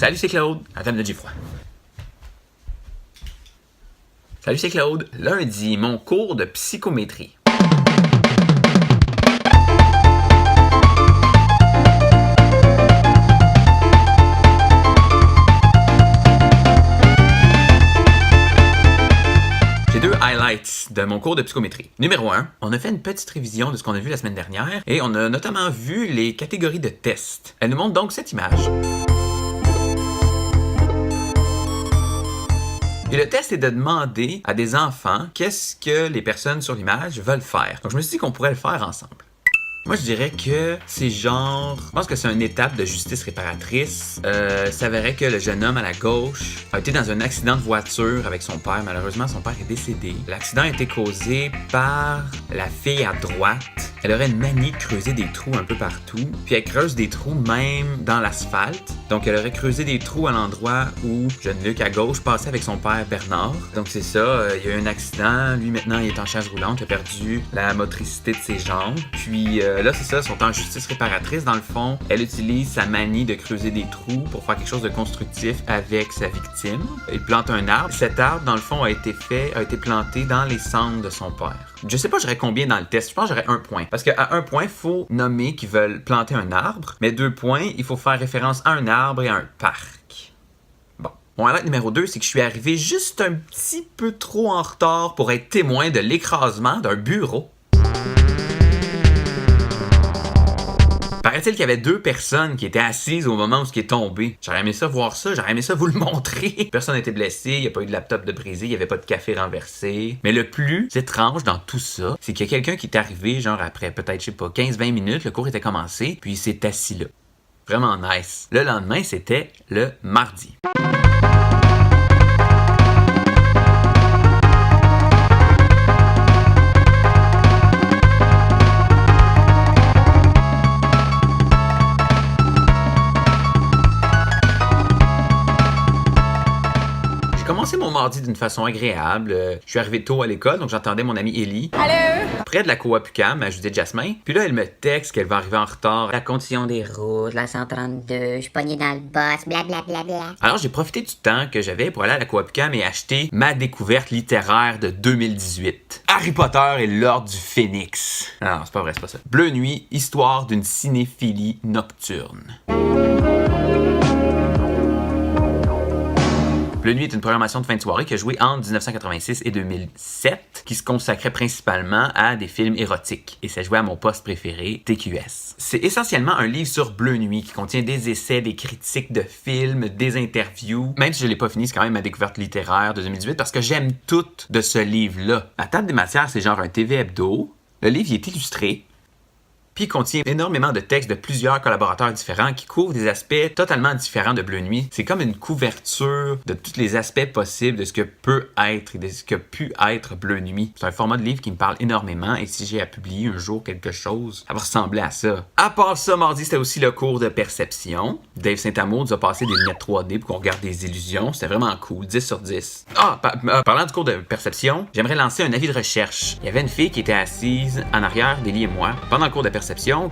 Salut, c'est Claude. Attends, j'ai froid. Salut, c'est Claude. Lundi, mon cours de psychométrie. J'ai deux highlights de mon cours de psychométrie. Numéro 1, on a fait une petite révision de ce qu'on a vu la semaine dernière et on a notamment vu les catégories de tests. Elle nous montre donc cette image. Et le test est de demander à des enfants qu'est-ce que les personnes sur l'image veulent faire. Donc je me suis dit qu'on pourrait le faire ensemble. Moi, je dirais que c'est genre... Je pense que c'est une étape de justice réparatrice. S'avérait que le jeune homme à la gauche a été dans un accident de voiture avec son père. Malheureusement, son père est décédé. L'accident a été causé par la fille à droite. Elle aurait une manie de creuser des trous un peu partout. Puis elle creuse des trous même dans l'asphalte. Donc elle aurait creusé des trous à l'endroit où jeune Luc à gauche passait avec son père Bernard. Donc c'est ça, il y a eu un accident. Lui maintenant, il est en chaise roulante. Il a perdu la motricité de ses jambes. Puis... là, c'est ça, ils sont en justice réparatrice. Dans le fond, elle utilise sa manie de creuser des trous pour faire quelque chose de constructif avec sa victime. Il plante un arbre. Cet arbre, dans le fond, a été planté dans les cendres de son père. Je sais pas, j'aurais combien dans le test. Je pense que j'aurais 1 point. Parce qu'à 1 point, il faut nommer qu'ils veulent planter un arbre. Mais 2 points, il faut faire référence à un arbre et à un parc. Bon. Mon highlight numéro 2, c'est que je suis arrivé juste un petit peu trop en retard pour être témoin de l'écrasement d'un bureau. Paraît-il qu'il y avait 2 personnes qui étaient assises au moment où ce qui est tombé. J'aurais aimé ça voir ça, j'aurais aimé ça vous le montrer. Personne n'était blessé, il n'y a pas eu de laptop de brisé, il n'y avait pas de café renversé. Mais le plus étrange dans tout ça, c'est qu'il y a quelqu'un qui est arrivé, genre après peut-être, je sais pas, 15-20 minutes, le cours était commencé, puis il s'est assis là. Vraiment nice. Le lendemain, c'était le mardi. J'ai commencé mon mardi d'une façon agréable. Je suis arrivé tôt à l'école, donc j'entendais mon amie Ellie. Allô? Près de la coop UQAM, à Judith Jasmin. Puis là, elle me texte qu'elle va arriver en retard. La condition des routes, la 132, je suis pogné dans le boss, blablabla. Alors, j'ai profité du temps que j'avais pour aller à la coop UQAM et acheter ma découverte littéraire de 2018. Harry Potter et l'Ordre du Phénix. Non, c'est pas vrai, c'est pas ça. Bleu Nuit, histoire d'une cinéphilie nocturne. Bleu Nuit est une programmation de fin de soirée qui a joué entre 1986 et 2007, qui se consacrait principalement à des films érotiques. Et ça jouait à mon poste préféré, TQS. C'est essentiellement un livre sur Bleu Nuit qui contient des essais, des critiques de films, des interviews. Même si je l'ai pas fini, c'est quand même ma découverte littéraire de 2018 parce que j'aime tout de ce livre-là. La table des matières, c'est genre un TV hebdo. Le livre, il est illustré. Puis il contient énormément de textes de plusieurs collaborateurs différents qui couvrent des aspects totalement différents de Bleu Nuit. C'est comme une couverture de tous les aspects possibles de ce que peut être et de ce que pu être Bleu Nuit. C'est un format de livre qui me parle énormément et si j'ai à publier un jour quelque chose, ça va ressembler à ça. À part ça, mardi, c'était aussi le cours de perception. Dave Saint-Amour nous a passé des lunettes 3D pour qu'on regarde des illusions. C'était vraiment cool, 10 sur 10. Parlant du cours de perception, j'aimerais lancer un avis de recherche. Il y avait une fille qui était assise en arrière d'Élie et moi pendant le cours de perception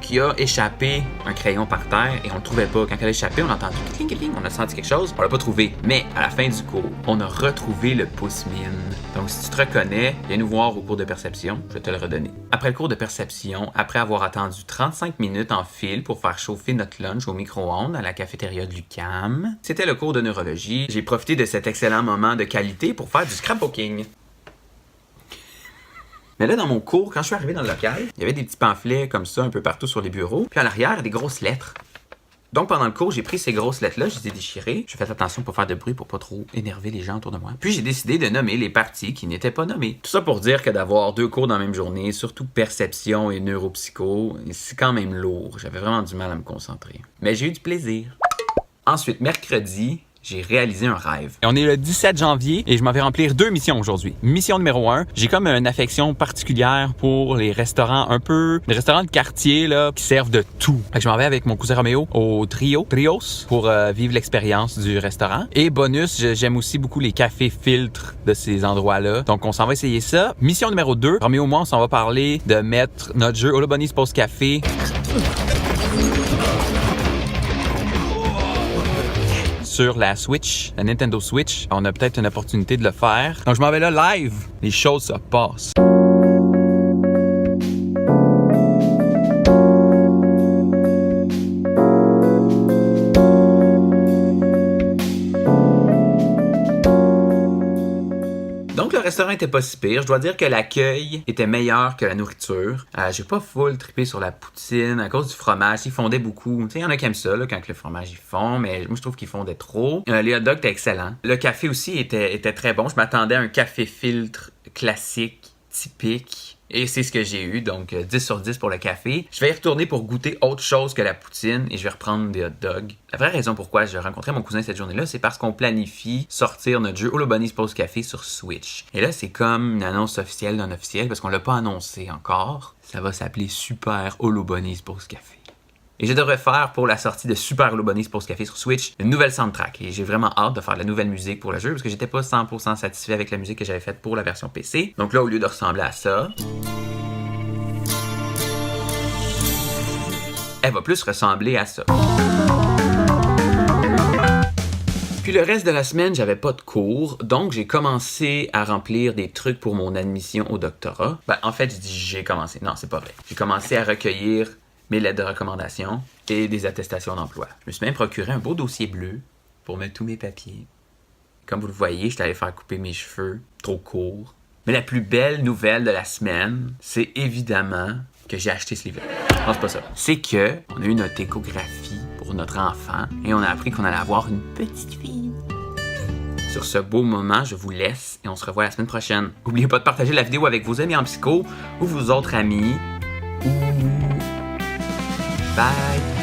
qui a échappé un crayon par terre et on le trouvait pas. Quand elle a échappé, on a entendu cling, cling, on a senti quelque chose, on l'a pas trouvé. Mais à la fin du cours, on a retrouvé le pouce-mine. Donc si tu te reconnais, viens nous voir au cours de perception, je vais te le redonner. Après le cours de perception, après avoir attendu 35 minutes en file pour faire chauffer notre lunch au micro-ondes à la cafétéria de l'UQAM, c'était le cours de neurologie. J'ai profité de cet excellent moment de qualité pour faire du scrapbooking. Mais là, dans mon cours, quand je suis arrivé dans le local, il y avait des petits pamphlets comme ça un peu partout sur les bureaux. Puis à l'arrière, des grosses lettres. Donc pendant le cours, j'ai pris ces grosses lettres-là, je les ai déchirées. J'ai fait attention pour faire de bruit, pour pas trop énerver les gens autour de moi. Puis j'ai décidé de nommer les parties qui n'étaient pas nommées. Tout ça pour dire que d'avoir 2 cours dans la même journée, surtout perception et neuropsycho, c'est quand même lourd. J'avais vraiment du mal à me concentrer. Mais j'ai eu du plaisir. Ensuite, mercredi, j'ai réalisé un rêve. On est le 17 janvier et je m'en vais remplir 2 missions aujourd'hui. Mission numéro 1, j'ai comme une affection particulière pour les restaurants les restaurants de quartier là qui servent de tout. Fait que je m'en vais avec mon cousin Roméo au Trios pour vivre l'expérience du restaurant. Et bonus, j'aime aussi beaucoup les cafés filtres de ces endroits-là. Donc on s'en va essayer ça. Mission numéro 2, Roméo et moi, on s'en va parler de mettre notre jeu Hola Bunny's Post Café sur la Switch, la Nintendo Switch. On a peut-être une opportunité de le faire. Donc je m'en vais là live. Les choses se passent. Donc, le restaurant était pas si pire. Je dois dire que l'accueil était meilleur que la nourriture. J'ai pas full trippé sur la poutine à cause du fromage. Ils fondaient beaucoup. Tu sais, il y en a qui aiment ça, là, quand le fromage, il fond, mais moi, je trouve qu'ils fondaient trop. Les hot dogs étaient excellents. Le café aussi était très bon. Je m'attendais à un café filtre classique, typique. Et c'est ce que j'ai eu, donc 10 sur 10 pour le café. Je vais y retourner pour goûter autre chose que la poutine et je vais reprendre des hot dogs. La vraie raison pourquoi j'ai rencontré mon cousin cette journée-là, c'est parce qu'on planifie sortir notre jeu Holo Bunnies Pause Café sur Switch. Et là, c'est comme une annonce officielle non officielle parce qu'on l'a pas annoncé encore. Ça va s'appeler Super Holo Bunnies Pause Café. Et je devrais faire pour la sortie de Super Holo Bunnies Pause Café sur Switch une nouvelle soundtrack. Et j'ai vraiment hâte de faire de la nouvelle musique pour le jeu parce que j'étais pas 100% satisfait avec la musique que j'avais faite pour la version PC. Donc là, au lieu de ressembler à ça, elle va plus ressembler à ça. Puis le reste de la semaine, j'avais pas de cours, donc j'ai commencé à remplir des trucs pour mon admission au doctorat. En fait, je dis j'ai commencé. Non, c'est pas vrai. J'ai commencé à recueillir mes lettres de recommandation et des attestations d'emploi. Je me suis même procuré un beau dossier bleu pour mettre tous mes papiers. Comme vous le voyez, j'étais allé faire couper mes cheveux, trop courts. Mais la plus belle nouvelle de la semaine, c'est évidemment que j'ai acheté ce livre. Non, c'est pas ça. C'est que on a eu notre échographie pour notre enfant et on a appris qu'on allait avoir une petite fille. Sur ce beau moment, je vous laisse et on se revoit la semaine prochaine. N'oubliez pas de partager la vidéo avec vos amis en psycho ou vos autres amis. Bye!